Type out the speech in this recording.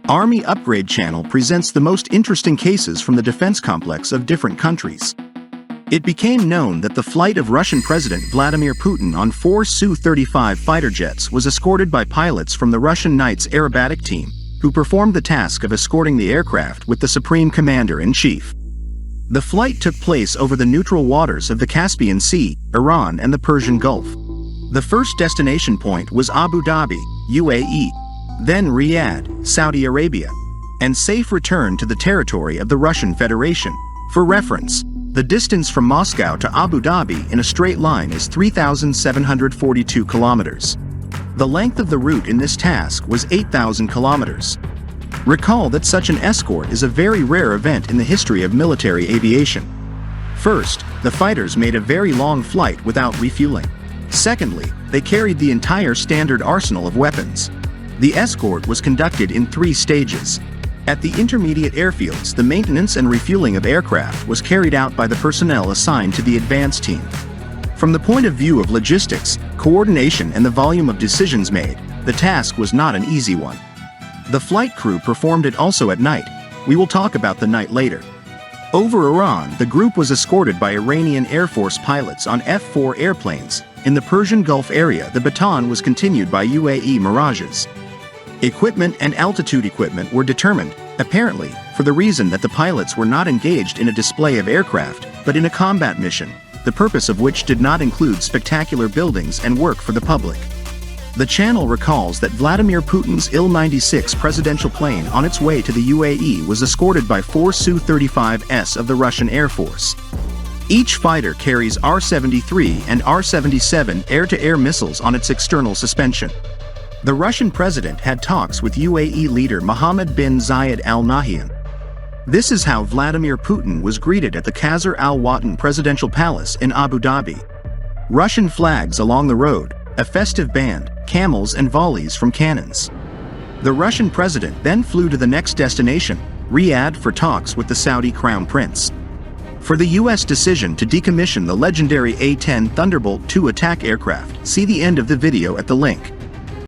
Army Upgrade Channel presents the most interesting cases from the defense complex of different countries. It became known that the flight of Russian President Vladimir Putin on 4 Su-35 fighter jets was escorted by pilots from the Russian Knights aerobatic team, who performed the task of escorting the aircraft with the Supreme Commander-in-Chief. The flight took place over the neutral waters of the Caspian Sea, Iran and the Persian Gulf. The first destination point was Abu Dhabi, UAE, then Riyadh, Saudi Arabia, and safe return to the territory of the Russian Federation. For reference, the distance from Moscow to Abu Dhabi in a straight line is 3,742 kilometers. The length of the route in this task was 8,000 kilometers. Recall that such an escort is a very rare event in the history of military aviation. First, the fighters made a very long flight without refueling. Secondly, they carried the entire standard arsenal of weapons. The escort was conducted in 3 stages. At the intermediate airfields, the maintenance and refueling of aircraft was carried out by the personnel assigned to the advance team. From the point of view of logistics, coordination and the volume of decisions made, the task was not an easy one. The flight crew performed it also at night. We will talk about the night later. Over Iran, the group was escorted by Iranian Air Force pilots on F-4 airplanes. In the Persian Gulf area, the baton was continued by UAE Mirages. Equipment and altitude equipment were determined, apparently, for the reason that the pilots were not engaged in a display of aircraft, but in a combat mission, the purpose of which did not include spectacular buildings and work for the public. The channel recalls that Vladimir Putin's Il-96 presidential plane on its way to the UAE was escorted by 4 Su-35s of the Russian Air Force. Each fighter carries R-73 and R-77 air-to-air missiles on its external suspension. The Russian president had talks with UAE leader Mohammed bin Zayed Al Nahyan. This is how Vladimir Putin was greeted at the Qasr Al Watan presidential palace in Abu Dhabi. Russian flags along the road, a festive band, camels and volleys from cannons. The Russian president then flew to the next destination, Riyadh, for talks with the Saudi crown prince. For the U.S. decision to decommission the legendary A-10 Thunderbolt II attack aircraft, see the end of the video at the link.